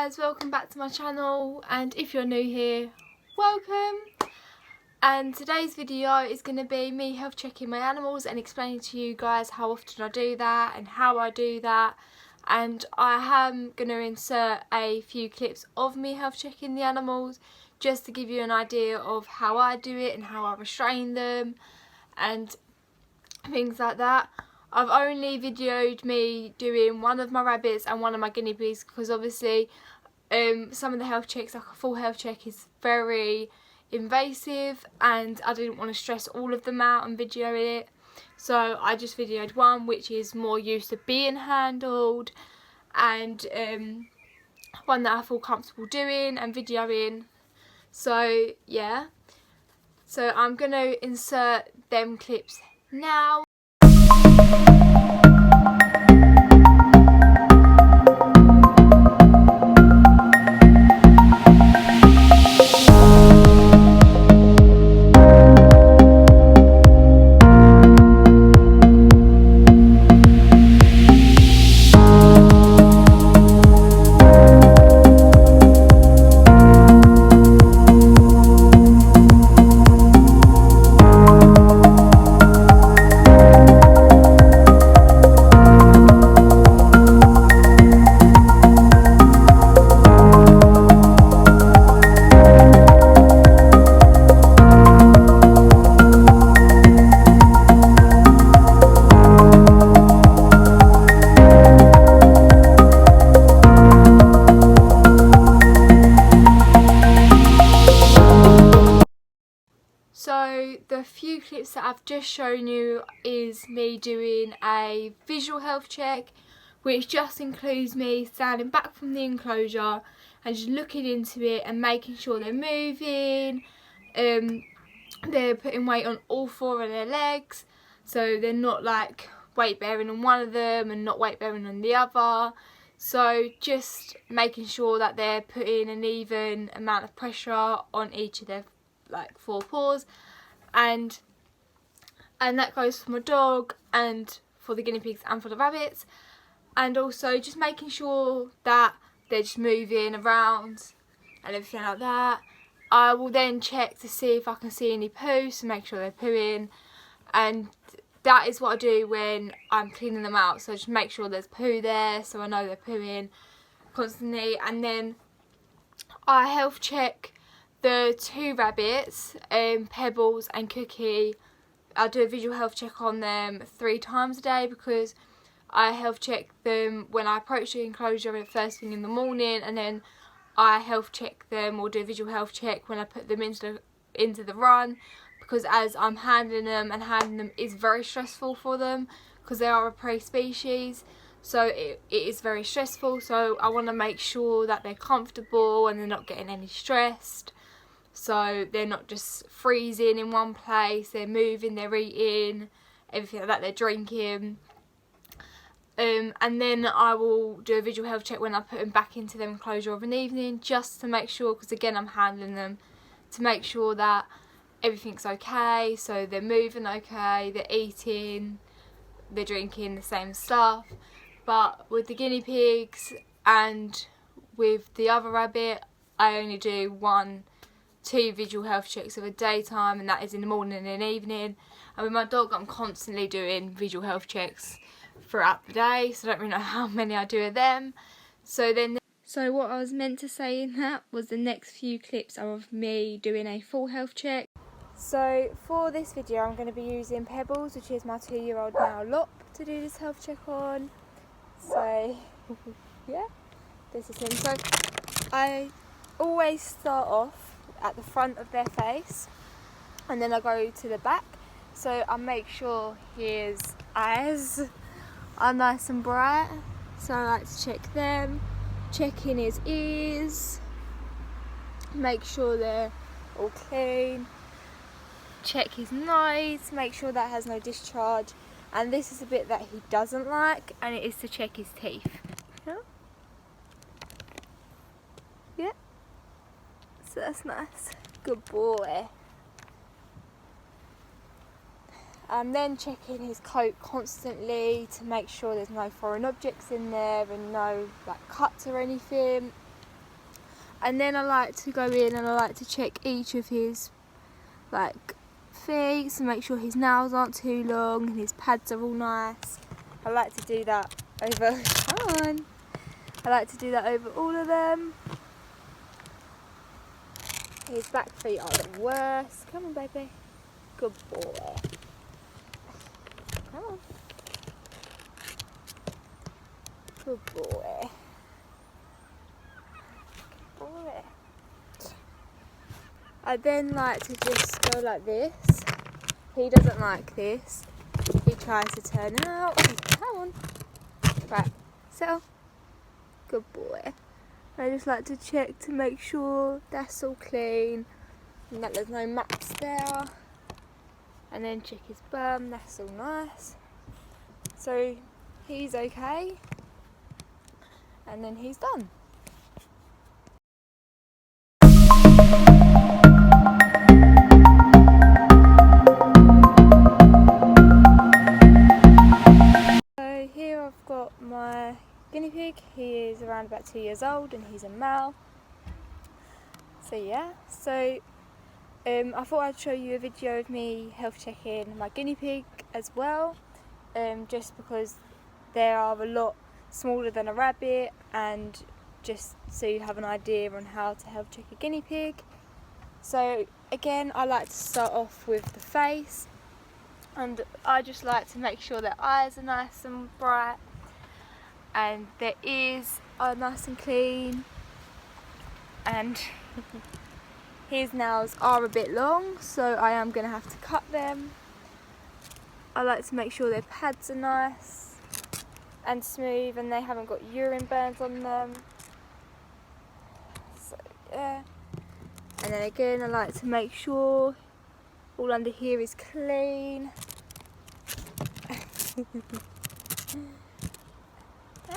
guys, welcome back to my channel, and if you're new here, welcome. And today's video is going to be me health checking my animals and explaining to you guys how often I do that and how I do that. And I am going to insert a few clips of me health checking the animals just to give you an idea of how I do it and how I restrain them and things like that. I've only videoed me doing one of my rabbits and one of my guinea pigs because obviously some of the health checks, like a full health check, is very invasive and I didn't want to stress all of them out and video it. So I just videoed one which is more used to being handled and one that I feel comfortable doing and videoing. So yeah, so I'm going to insert them clips now. So the few clips that I've just shown you is me doing a visual health check, which just includes me standing back from the enclosure and just looking into it and making sure they're moving. They're putting weight on all four of their legs, so they're not like weight bearing on one of them and not weight bearing on the other. So just making sure that they're putting an even amount of pressure on each of their like four paws, and that goes for my dog and for the guinea pigs and for the rabbits. And also just making sure that they're just moving around and everything like that. I will then check to see if I can see any poo, so make sure they're pooing, and that is what I do when I'm cleaning them out. So just make sure there's poo there so I know they're pooing constantly. And then I health check the two rabbits, Pebbles and Cookie. I do a visual health check on them 3 times a day because I health check them when I approach the enclosure at first thing in the morning, and then I health check them or do a visual health check when I put them into the run, because as I'm handling them, and handling them is very stressful for them because they are a prey species. So it is very stressful, so I want to make sure that they're comfortable and they're not getting any stressed. So they're not just freezing in one place, they're moving, they're eating, everything like that, they're drinking. And then I will do a visual health check when I put them back into the enclosure of an evening, just to make sure, because again I'm handling them, to make sure that everything's okay. So they're moving okay, they're eating, they're drinking the same stuff. But with the guinea pigs and with the other rabbit, I only do 2 visual health checks of a daytime, and that is in the morning and in the evening. And with my dog I'm constantly doing visual health checks throughout the day, so I don't really know how many I do of them. So what I was meant to say in that was the next few clips are of me doing a full health check. So for this video I'm going to be using Pebbles, which is my 2-year-old now Lop, to do this health check on. So yeah, this is him. So I always start off at the front of their face and then I go to the back, so I make sure his eyes are nice and bright. So I like to check them, check in his ears, make sure they're all clean, check his nose, make sure that has no discharge, and this is a bit that he doesn't like, and it is to check his teeth. Yeah, so that's nice, good boy. I'm then checking his coat constantly to make sure there's no foreign objects in there and no like cuts or anything. And then I like to go in and I like to check each of his like feet to make sure his nails aren't too long and his pads are all nice. I like to do that over, come on. I like to do that over all of them. His back feet are the worst. Come on, baby. Good boy. Come on. Good boy. Good boy. I then like to just go like this. He doesn't like this. He tries to turn out. Come on. Right, settle. Good boy. I just like to check to make sure that's all clean and that there's no maps there. And then check his bum, that's all nice. So he's okay. And then he's done. So here I've got my guinea pig. He is around about 2 years old and he's a male. So yeah, so I thought I'd show you a video of me health checking my guinea pig as well, just because they are a lot smaller than a rabbit, and just so you have an idea on how to health check a guinea pig. So again, I like to start off with the face, and I just like to make sure their eyes are nice and bright and their ears are nice and clean, and his nails are a bit long, so I am going to have to cut them. I like to make sure their pads are nice and smooth and they haven't got urine burns on them. So yeah. And then again, I like to make sure all under here is clean.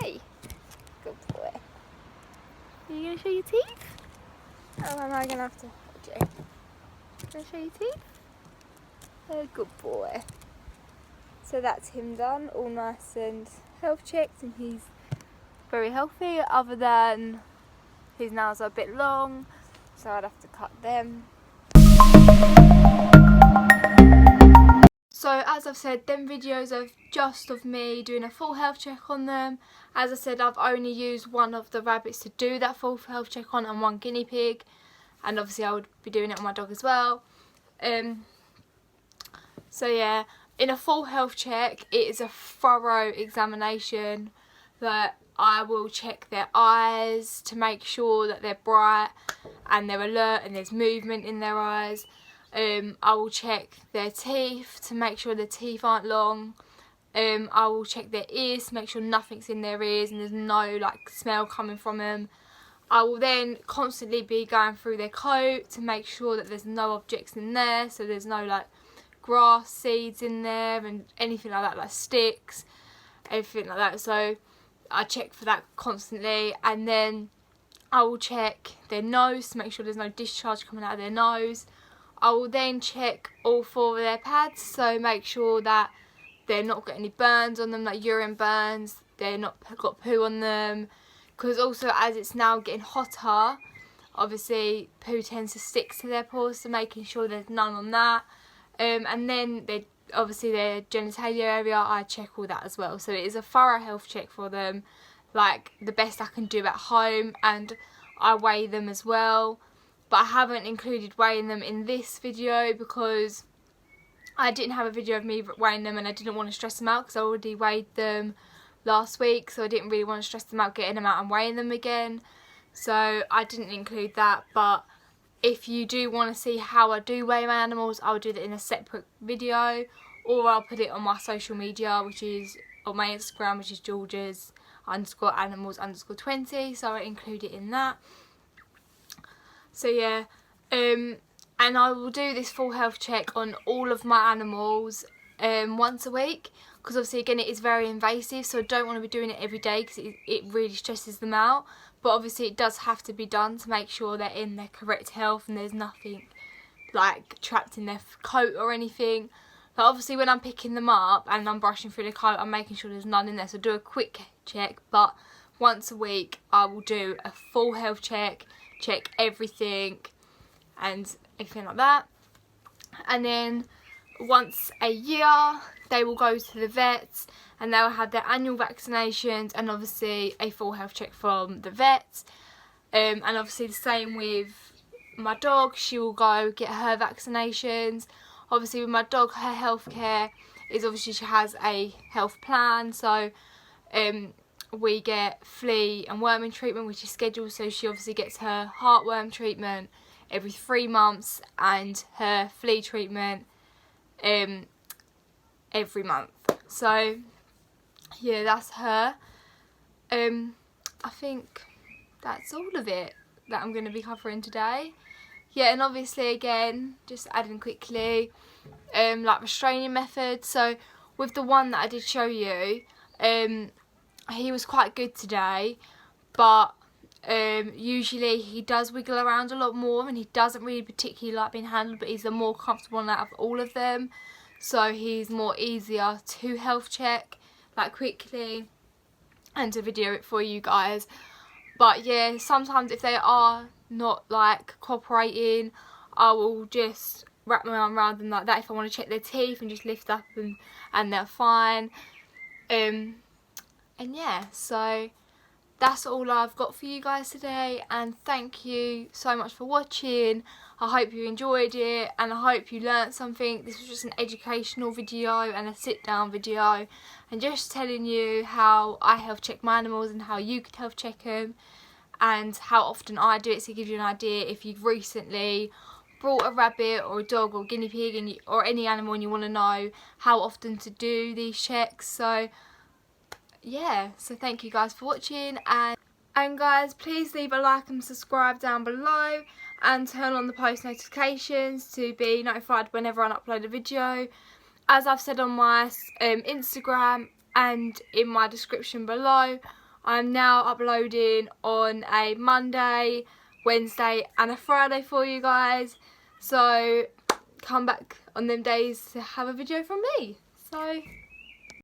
Hey, good boy. Are you going to show your teeth? Oh, am I going to have to hold you? Can I show your teeth? Oh, good boy. So that's him done, all nice and health checked, and he's very healthy, other than his nails are a bit long, so I'd have to cut them. So as I've said, them videos are just of me doing a full health check on them. As I said, I've only used one of the rabbits to do that full health check on, and one guinea pig, and obviously I would be doing it on my dog as well. So yeah, in a full health check, it is a thorough examination. That I will check their eyes to make sure that they're bright and they're alert and there's movement in their eyes. I will check their teeth to make sure their teeth aren't long. I will check their ears to make sure nothing's in their ears and there's no like smell coming from them. I will then constantly be going through their coat to make sure that there's no objects in there, so there's no like grass seeds in there and anything like that, like sticks, everything like that. So I check for that constantly, and then I will check their nose to make sure there's no discharge coming out of their nose. I will then check all 4 of their pads, so make sure that they're not got any burns on them, like urine burns, they're not got poo on them, because also as it's now getting hotter, obviously poo tends to stick to their paws, so making sure there's none on that. And then obviously their genitalia area, I check all that as well. So it is a thorough health check for them, like the best I can do at home, and I weigh them as well. But I haven't included weighing them in this video because I didn't have a video of me weighing them and I didn't want to stress them out, because I already weighed them last week, so I didn't really want to stress them out getting them out and weighing them again. So I didn't include that. But if you do want to see how I do weigh my animals, I'll do that in a separate video, or I'll put it on my social media, which is on my Instagram, which is Georges_animals_20, so I include it in that. So yeah, and I will do this full health check on all of my animals once a week, because obviously again it is very invasive, so I don't want to be doing it every day because it really stresses them out. But obviously it does have to be done to make sure they're in their correct health and there's nothing like trapped in their coat or anything. But obviously when I'm picking them up and I'm brushing through the coat, I'm making sure there's none in there, so do a quick check. But once a week I will do a full health check check everything and everything like that. And then once a year they will go to the vets and they'll have their annual vaccinations and obviously a full health check from the vets. And obviously the same with my dog, she will go get her vaccinations. Obviously with my dog, her healthcare is obviously she has a health plan, so we get flea and worming treatment which is scheduled, so she obviously gets her heartworm treatment every 3 months and her flea treatment every month. So yeah, that's her. I think that's all of it that I'm going to be covering today. Yeah, and obviously again, just adding quickly, like restraining methods. So with the one that I did show you, he was quite good today, but usually he does wiggle around a lot more and he doesn't really particularly like being handled, but he's the more comfortable one out of all of them. So he's more easier to health check, like quickly, and to video it for you guys. But yeah, sometimes if they are not like cooperating, I will just wrap my arm around them like that if I want to check their teeth and just lift up and they're fine. And yeah, so that's all I've got for you guys today, and thank you so much for watching. I hope you enjoyed it and I hope you learnt something. This was just an educational video and a sit down video and just telling you how I health check my animals and how you could health check them and how often I do it, so it gives you an idea if you've recently brought a rabbit or a dog or guinea pig and or any animal and you want to know how often to do these checks. So yeah, so thank you guys for watching, and guys, please leave a like and subscribe down below and turn on the post notifications to be notified whenever I upload a video. As I've said on my Instagram and in my description below, I'm now uploading on a Monday, Wednesday and a Friday for you guys, so come back on them days to have a video from me. So